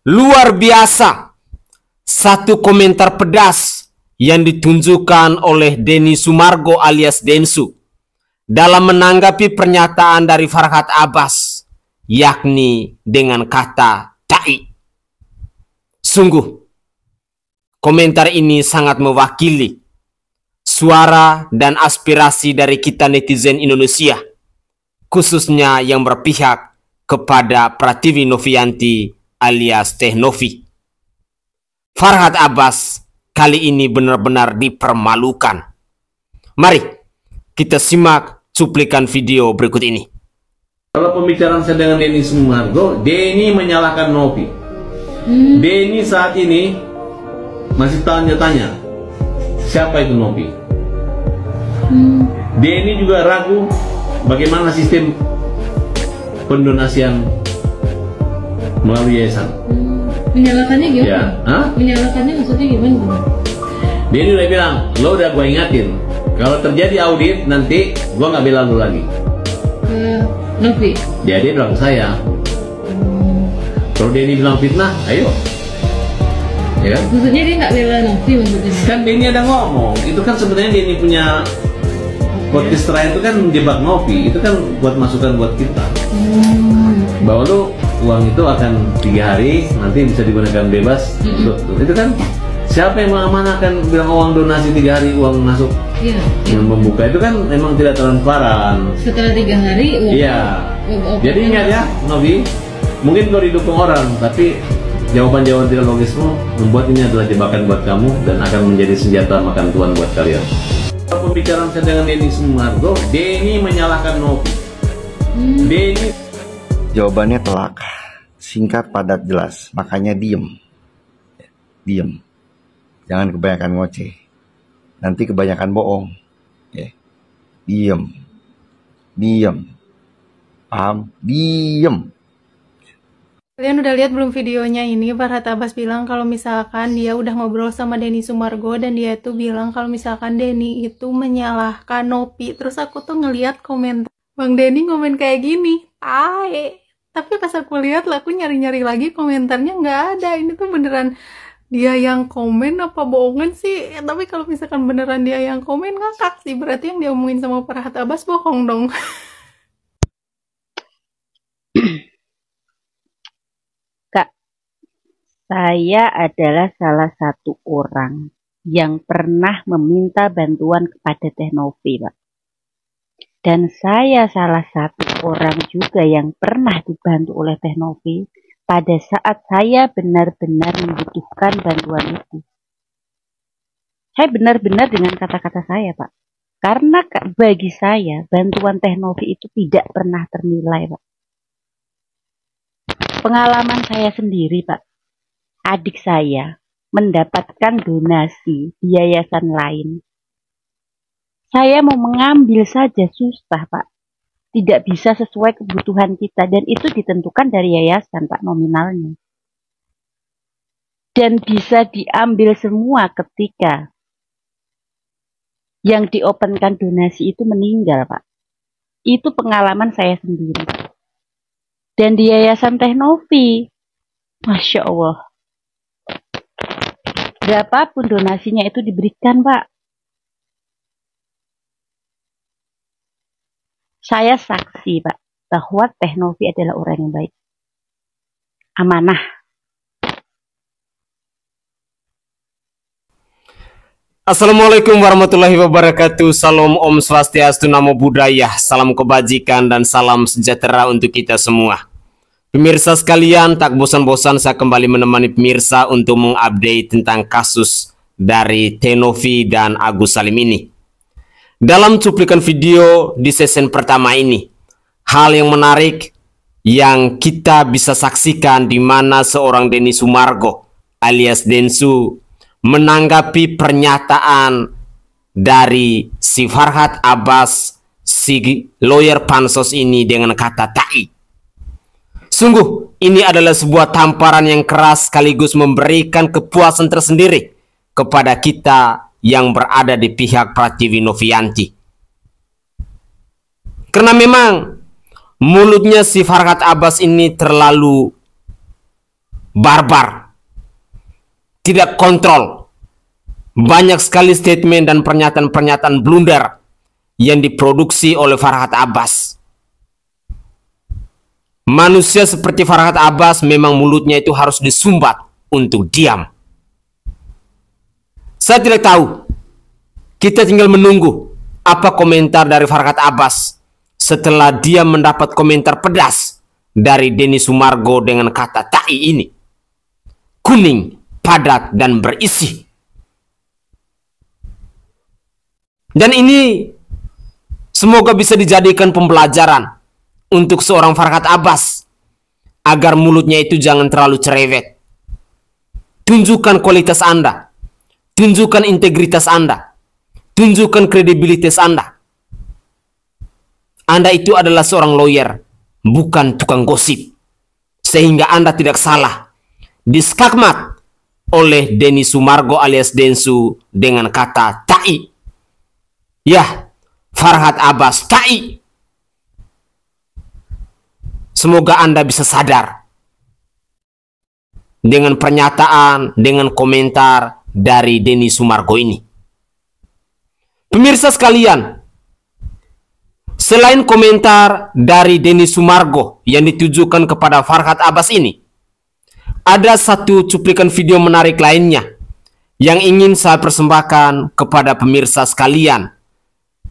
Luar biasa, satu komentar pedas yang ditunjukkan oleh Denny Sumargo alias Densu dalam menanggapi pernyataan dari Farhad Abbas, yakni dengan kata tai. Sungguh, komentar ini sangat mewakili suara dan aspirasi dari kita netizen Indonesia, khususnya yang berpihak kepada Pratiwi Novianti alias Teh Novi. Farhad Abbas kali ini benar-benar dipermalukan. Mari kita simak cuplikan video berikut ini. Kalau pembicaraan saya dengan Denny Sumargo, Denny menyalahkan Novi. Denny saat ini masih tanya-tanya siapa itu Novi. Denny juga ragu bagaimana sistem pendonasian melalui yayasan. Menyalahkannya gimana? Ya, menyalahkannya maksudnya gimana? Denny udah bilang, lo udah gue ingatin, kalau terjadi audit nanti gue nggak bela lo lagi. Novi. Dia bilang ke saya, kalau Denny bilang fitnah, ayo. Ya kan? Maksudnya dia nggak bela Novi maksudnya? Kan Denny ada ngomong, itu kan sebenarnya Denny punya podcast terakhir itu kan menjebak Novi, itu kan buat masukan buat kita. Bahwa lu uang itu akan 3 hari nanti bisa digunakan bebas. Itu kan siapa yang mengamanahkan bilang uang donasi 3 hari uang masuk? Iya. Yang membuka itu kan memang tidak transparan. Setelah 3 hari uang. Iya. Jadi ingat ya Novi, mungkin kau didukung orang, tapi jawaban-jawaban tidak logismu membuat ini adalah jebakan buat kamu dan akan menjadi senjata makan tuan buat kalian. Pembicaraan saya dengan Denny Sumargo, Denny menyalahkan Novi. Denny. Jawabannya telak, singkat, padat, jelas. Makanya diem. Diem. Jangan kebanyakan ngoceh. Nanti kebanyakan bohong. Diem. Diem. Paham? Diem. Kalian udah lihat belum videonya ini? Farhad Abbas bilang kalau misalkan dia udah ngobrol sama Denny Sumargo dan dia tuh bilang kalau misalkan Denny itu menyalahkan Novi. Terus aku tuh ngeliat komentar Bang Denny ngomen kayak gini, tapi pas aku lihat lah, aku nyari-nyari lagi komentarnya nggak ada. Ini tuh beneran dia yang komen apa bohongan sih? Tapi kalau misalkan beneran dia yang komen, ngakak sih. Berarti yang dia omongin sama Farhad Abbas bohong dong. Kak, saya adalah salah satu orang yang pernah meminta bantuan kepada Teh Novi, Pak. Dan saya salah satu orang juga yang pernah dibantu oleh Teh Novi pada saat saya benar-benar membutuhkan bantuan itu. Saya benar-benar dengan kata-kata saya, Pak. Karena bagi saya, bantuan Teh Novi itu tidak pernah ternilai, Pak. Pengalaman saya sendiri, Pak. Adik saya mendapatkan donasi di yayasan lain. Saya mau mengambil saja susah, Pak. Tidak bisa sesuai kebutuhan kita. Dan itu ditentukan dari yayasan, Pak, nominalnya. Dan bisa diambil semua ketika yang diopenkan donasi itu meninggal, Pak. Itu pengalaman saya sendiri. Dan di yayasan Teh Novi, Masya Allah, berapapun donasinya itu diberikan, Pak. Saya saksi, Pak, bahwa Teh Novi adalah orang yang baik. Amanah. Assalamualaikum warahmatullahi wabarakatuh. Salam Om Swastiastu, Namo Buddhaya. Salam kebajikan dan salam sejahtera untuk kita semua. Pemirsa sekalian, tak bosan-bosan saya kembali menemani pemirsa untuk mengupdate tentang kasus dari Teh Novi dan Agus Salim ini. Dalam cuplikan video di season pertama ini, hal yang menarik yang kita bisa saksikan di mana seorang Denny Sumargo alias Densu menanggapi pernyataan dari si Farhad Abbas, si lawyer pansos ini dengan kata tai. Sungguh, ini adalah sebuah tamparan yang keras sekaligus memberikan kepuasan tersendiri kepada kita yang berada di pihak Pratiwi Novianti. Karena memang mulutnya si Farhad Abbas ini terlalu barbar, tidak kontrol. Banyak sekali statement dan pernyataan-pernyataan blunder yang diproduksi oleh Farhad Abbas. Manusia seperti Farhad Abbas memang mulutnya itu harus disumbat untuk diam. Saya tidak tahu. Kita tinggal menunggu apa komentar dari Farhad Abbas setelah dia mendapat komentar pedas dari Denny Sumargo dengan kata tai ini. Kuning, padat, dan berisi. Dan ini semoga bisa dijadikan pembelajaran untuk seorang Farhad Abbas agar mulutnya itu jangan terlalu cerewet. Tunjukkan kualitas Anda, tunjukkan integritas Anda, tunjukkan kredibilitas Anda. Anda itu adalah seorang lawyer, bukan tukang gosip, sehingga Anda tidak salah diskakmat oleh Denny Sumargo alias Densu dengan kata tai. Ya, Farhad Abbas tai. Semoga Anda bisa sadar dengan pernyataan, dengan komentar dari Denny Sumargo ini. Pemirsa sekalian, selain komentar dari Denny Sumargo yang ditujukan kepada Farhad Abbas ini, ada satu cuplikan video menarik lainnya yang ingin saya persembahkan kepada pemirsa sekalian,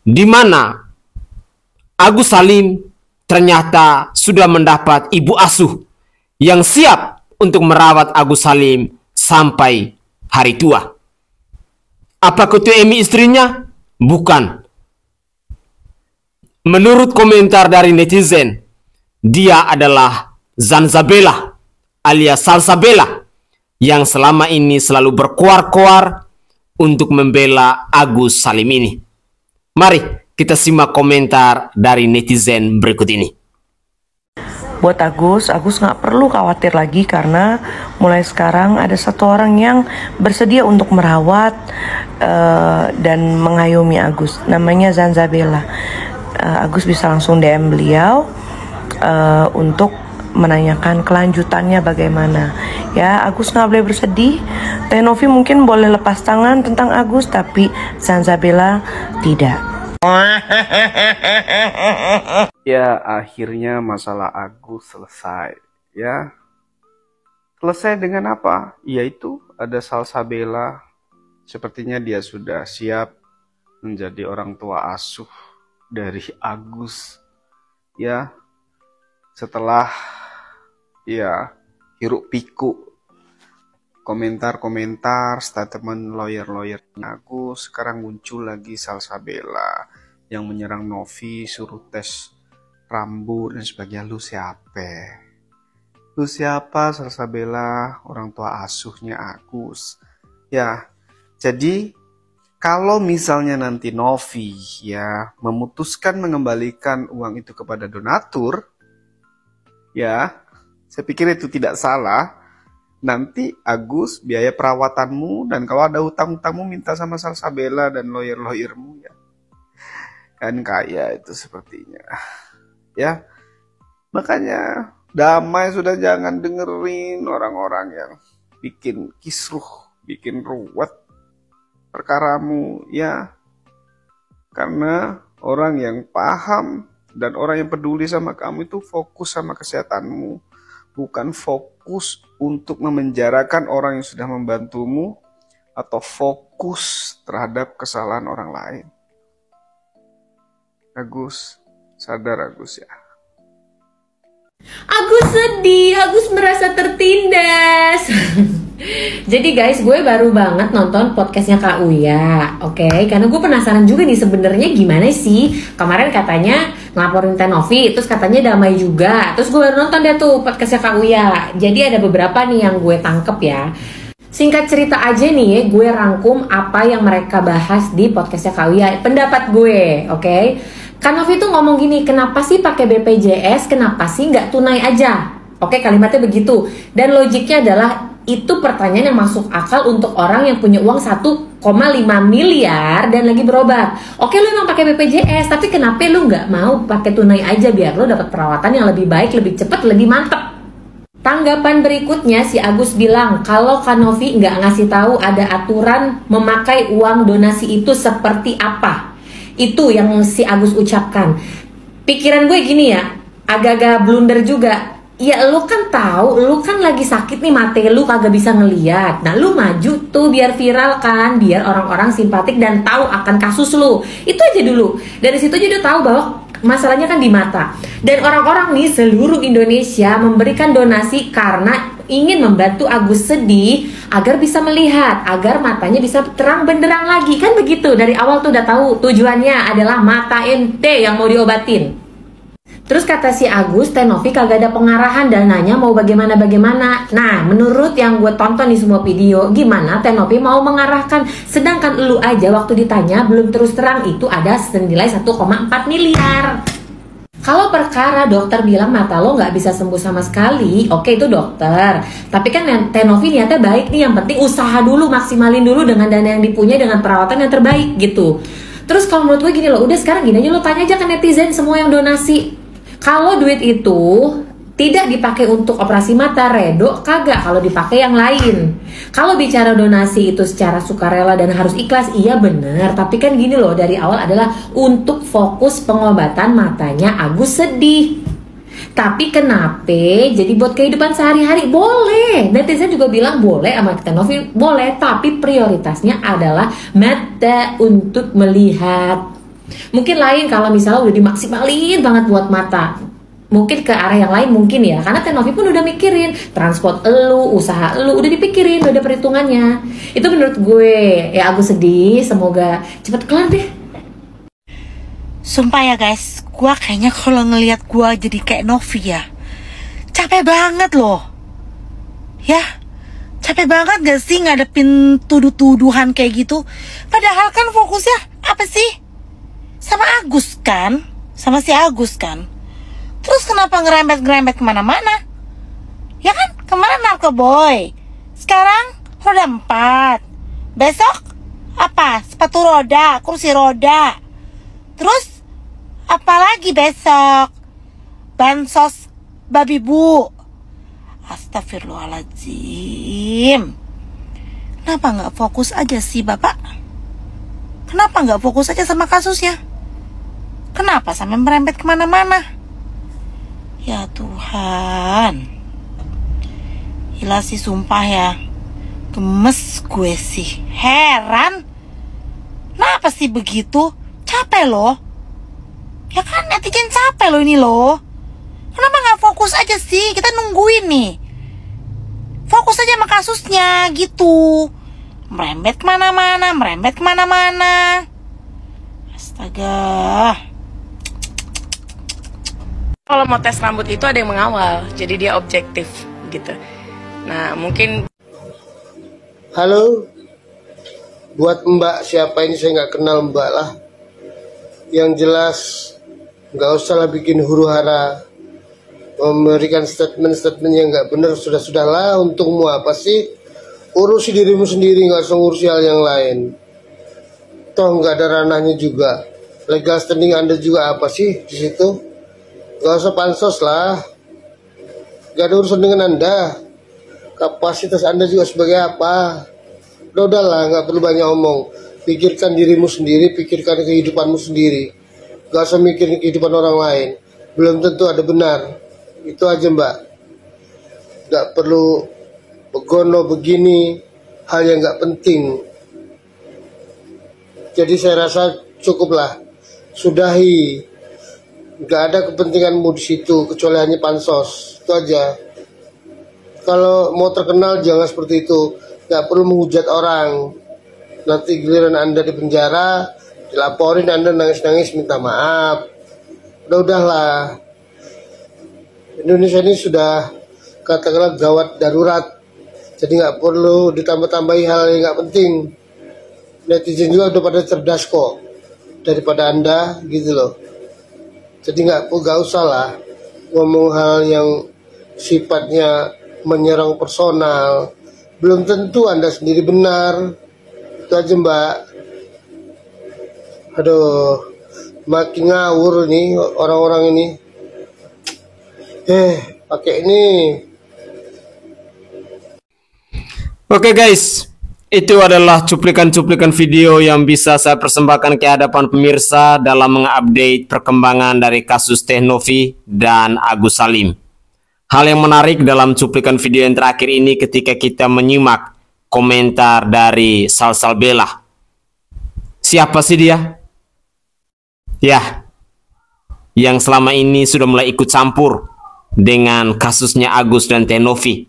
di mana Agus Salim ternyata sudah mendapat ibu asuh yang siap untuk merawat Agus Salim sampai hari tua. Apakah itu Emi istrinya? Bukan. Menurut komentar dari netizen, dia adalah Zanzabela alias Salsabela yang selama ini selalu berkoar-koar untuk membela Agus Salim ini. Mari kita simak komentar dari netizen berikut ini. Buat Agus nggak perlu khawatir lagi karena mulai sekarang ada satu orang yang bersedia untuk merawat dan mengayomi Agus. Namanya Zanzabela. Agus bisa langsung DM beliau untuk menanyakan kelanjutannya bagaimana. Ya, Agus nggak boleh bersedih. Teh Novi mungkin boleh lepas tangan tentang Agus, tapi Zanzabela tidak. Ya, akhirnya masalah Agus selesai. Ya, selesai dengan apa? Yaitu ada Salsabela. Sepertinya dia sudah siap menjadi orang tua asuh dari Agus. Ya, setelah hiruk pikuk komentar-komentar, statement lawyer-lawyer Agus, sekarang muncul lagi Salsabela yang menyerang Novi, suruh tes rambut dan sebagainya. Lu siapa? Lu siapa Salsabela? Orang tua asuhnya Agus. Ya, jadi kalau misalnya nanti Novi memutuskan mengembalikan uang itu kepada donatur, ya, saya pikir itu tidak salah. Nanti Agus biaya perawatanmu, dan kalau ada hutang-hutangmu minta sama Salsabela dan lawyer-lawyermu, ya. Kan kaya itu sepertinya. Ya. Makanya damai sudah, jangan dengerin orang-orang yang bikin kisruh, bikin ruwet perkaramu, ya. Karena orang yang paham dan orang yang peduli sama kamu itu fokus sama kesehatanmu, bukan fokus untuk memenjarakan orang yang sudah membantumu atau fokus terhadap kesalahan orang lain. Agus, sadar Agus ya. Agus sedih, Agus merasa tertindas. Jadi guys, gue baru banget nonton podcastnya Kak Uya, oke? Karena gue penasaran juga nih sebenarnya gimana sih. Kemarin katanya ngelaporin Teh Novi, terus katanya damai juga. Terus gue baru nonton deh tuh podcastnya Kak Uya. Jadi ada beberapa nih yang gue tangkep ya. Singkat cerita aja nih, gue rangkum apa yang mereka bahas di podcastnya Kak Uya. Pendapat gue, oke? Kak Novi tuh ngomong gini, kenapa sih pakai BPJS? Kenapa sih nggak tunai aja? Oke, kalimatnya begitu. Dan logiknya adalah itu pertanyaan yang masuk akal untuk orang yang punya uang 1,5 miliar dan lagi berobat. Oke, lu emang pakai BPJS, tapi kenapa lu nggak mau pakai tunai aja biar lu dapat perawatan yang lebih baik, lebih cepat, lebih mantep? Tanggapan berikutnya si Agus bilang kalau Kak Novi nggak ngasih tahu ada aturan memakai uang donasi itu seperti apa. Itu yang si Agus ucapkan. Pikiran gue gini ya, agak-agak blunder juga. Ya lu kan tahu, lu kan lagi sakit nih, mata lu kagak bisa ngeliat. Nah lu maju tuh biar viral kan, biar orang-orang simpatik dan tahu akan kasus lu. Itu aja dulu. Dari situ aja udah tahu bahwa masalahnya kan di mata. Dan orang-orang nih seluruh Indonesia memberikan donasi karena ingin membantu Agus Sedih agar bisa melihat, agar matanya bisa terang benderang lagi. Kan begitu, dari awal tuh udah tahu tujuannya adalah mata ente yang mau diobatin. Terus kata si Agus, Teh Novi kagak ada pengarahan dananya mau bagaimana-bagaimana. Nah, menurut yang gue tonton di semua video, gimana Teh Novi mau mengarahkan? Sedangkan lu aja waktu ditanya belum terus terang itu ada senilai 1,4 miliar. Kalau perkara dokter bilang mata lo nggak bisa sembuh sama sekali, oke itu dokter. Tapi kan Teh Novi niatnya baik nih, yang penting usaha dulu, maksimalin dulu dengan dana yang dipunya, dengan perawatan yang terbaik gitu. Terus kalau menurut gue gini loh, udah sekarang gini aja lo tanya aja ke netizen semua yang donasi. Kalau duit itu tidak dipakai untuk operasi mata, redo kagak kalau dipakai yang lain. Kalau bicara donasi itu secara sukarela dan harus ikhlas, iya bener. Tapi kan gini loh, dari awal adalah untuk fokus pengobatan matanya Agus Sedih. Tapi kenapa jadi buat kehidupan sehari-hari? Boleh. Netizen juga bilang boleh, sama Teh Novi boleh. Tapi prioritasnya adalah mata untuk melihat. Mungkin lain kalau misalnya udah dimaksimalin banget buat mata, mungkin ke arah yang lain mungkin ya. Karena Teh Novi pun udah mikirin transport elu, usaha elu, udah dipikirin, udah ada perhitungannya. Itu menurut gue. Ya Agus Sedih, semoga cepet kelar deh. Sumpah ya guys, gue kayaknya kalau ngelihat gue jadi kayak Novi ya, capek banget loh. Ya, capek banget gak sih ngadepin tuduh-tuduhan kayak gitu. Padahal kan fokusnya apa sih? Sama Agus kan, sama si Agus kan. Terus kenapa ngerembet-ngerembet kemana-mana? Ya kan, kemarin narkoboy, sekarang roda 4. Besok apa? Sepatu roda, kursi roda. Terus apalagi besok? Bansos babi bu. Astagfirullahaladzim. Kenapa nggak fokus aja sih Bapak? Kenapa nggak fokus aja sama kasusnya? Kenapa sampai merembet kemana-mana? Ya Tuhan. Gila sih sumpah ya. Gemes gue sih. Heran. Kenapa sih begitu? Capek loh. Ya kan netizen capek loh ini loh. Kenapa nggak fokus aja sih? Kita nungguin nih. Fokus aja sama kasusnya gitu. Merembet kemana-mana, merembet kemana-mana. Astaga. Kalau mau tes rambut itu ada yang mengawal, jadi dia objektif gitu. Nah mungkin. Halo, buat Mbak siapa ini saya nggak kenal Mbak lah. Yang jelas nggak usah lah bikin huru hara, memberikan statement-statement yang nggak benar. Sudah-sudahlah, untungmu apa sih? Urusi dirimu sendiri, nggak usah ngurusi hal yang lain. Toh nggak ada ranahnya juga. Legal standing Anda juga apa sih di situ? Gak usah pansos lah. Gak ada urusan dengan Anda. Kapasitas Anda juga sebagai apa? Udahlah, gak perlu banyak omong. Pikirkan dirimu sendiri, pikirkan kehidupanmu sendiri. Gak usah mikirin kehidupan orang lain. Belum tentu ada benar. Itu aja Mbak. Gak perlu begono begini, hal yang gak penting. Jadi saya rasa cukuplah. Sudahi. Gak ada kepentinganmu di situ kecuali hanya pansos. Itu aja. Kalau mau terkenal jangan seperti itu. Gak perlu menghujat orang. Nanti giliran Anda di penjara, dilaporin Anda nangis-nangis minta maaf. Udahlah. Indonesia ini sudah katakanlah gawat darurat. Jadi gak perlu ditambah-tambahi hal yang gak penting. Netizen juga udah pada cerdas kok daripada Anda gitu loh. Jadi gak usah lah ngomong hal yang sifatnya menyerang personal. Belum tentu Anda sendiri benar. Itu aja Mbak. Aduh, makin ngawur nih orang-orang ini. Pakai ini Oke guys, itu adalah cuplikan-cuplikan video yang bisa saya persembahkan ke hadapan pemirsa dalam mengupdate perkembangan dari kasus Teh Novi dan Agus Salim. Hal yang menarik dalam cuplikan video yang terakhir ini ketika kita menyimak komentar dari Salsabila. Siapa sih dia? Ya, yang selama ini sudah mulai ikut campur dengan kasusnya Agus dan Teh Novi.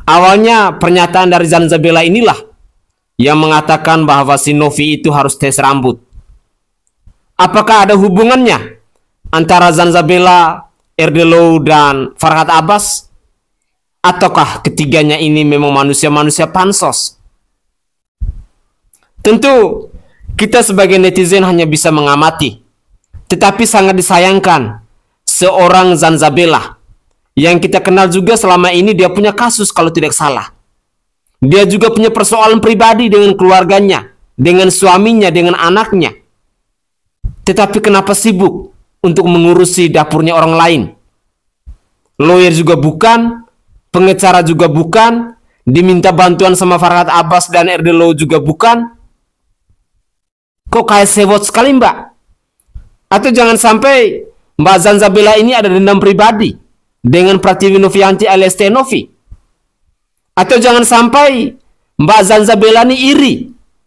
Awalnya pernyataan dari Zanzabela inilah yang mengatakan bahwa si Novi itu harus tes rambut. Apakah ada hubungannya antara Zanzabela, Erdelo, dan Farhad Abbas? Ataukah ketiganya ini memang manusia-manusia pansos? Tentu kita sebagai netizen hanya bisa mengamati. Tetapi sangat disayangkan seorang Zanzabela yang kita kenal juga selama ini dia punya kasus kalau tidak salah. Dia juga punya persoalan pribadi dengan keluarganya, dengan suaminya, dengan anaknya. Tetapi kenapa sibuk untuk mengurusi dapurnya orang lain? Lawyer juga bukan, pengacara juga bukan, diminta bantuan sama Farhad Abbas dan Erdelo juga bukan. Kok kayak sewot sekali Mbak? Atau jangan sampai Mbak Zanzabela ini ada dendam pribadi dengan Pratiwi Novianti alias Teh Novi? Atau jangan sampai Mbak Zanzabela ini iri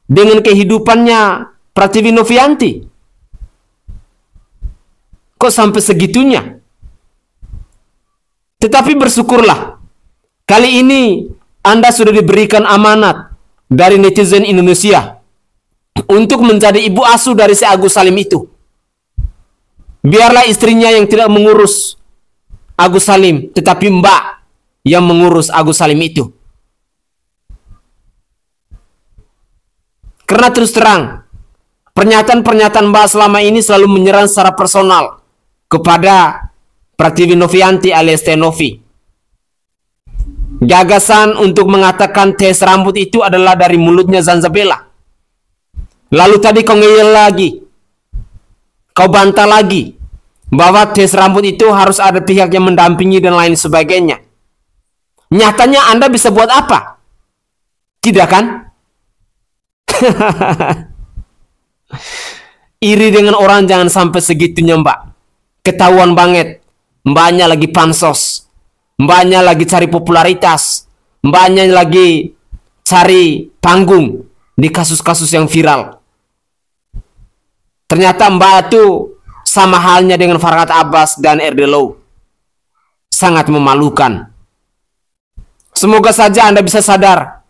dengan kehidupannya Pratiwi Novianti? Kok sampai segitunya? Tetapi bersyukurlah, kali ini Anda sudah diberikan amanat dari netizen Indonesia untuk menjadi ibu asuh dari si Agus Salim itu. Biarlah istrinya yang tidak mengurus Agus Salim, tetapi Mbak yang mengurus Agus Salim itu. Karena terus terang, pernyataan-pernyataan Mbak selama ini selalu menyerang secara personal kepada Pratiwi Novianti alias Teh Novi. Gagasan untuk mengatakan tes rambut itu adalah dari mulutnya Zanzabela. Lalu tadi kau ngeyel lagi, kau bantah lagi bahwa tes rambut itu harus ada pihak yang mendampingi dan lain sebagainya. Nyatanya Anda bisa buat apa? Tidak kan? Iri dengan orang jangan sampai segitunya Mbak. Ketahuan banget Mbaknya lagi pansos, Mbaknya lagi cari popularitas, Mbaknya lagi cari panggung di kasus-kasus yang viral. Ternyata Mbak itu sama halnya dengan Farhad Abbas dan Erdelo. Sangat memalukan. Semoga saja Anda bisa sadar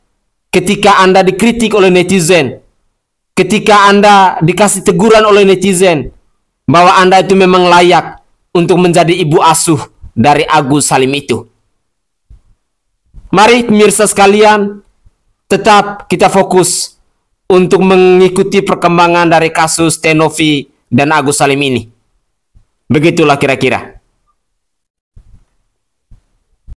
ketika Anda dikritik oleh netizen, ketika Anda dikasih teguran oleh netizen, bahwa Anda itu memang layak untuk menjadi ibu asuh dari Agus Salim itu. Mari pemirsa sekalian, tetap kita fokus untuk mengikuti perkembangan dari kasus Teh Novi dan Agus Salim ini. Begitulah kira-kira.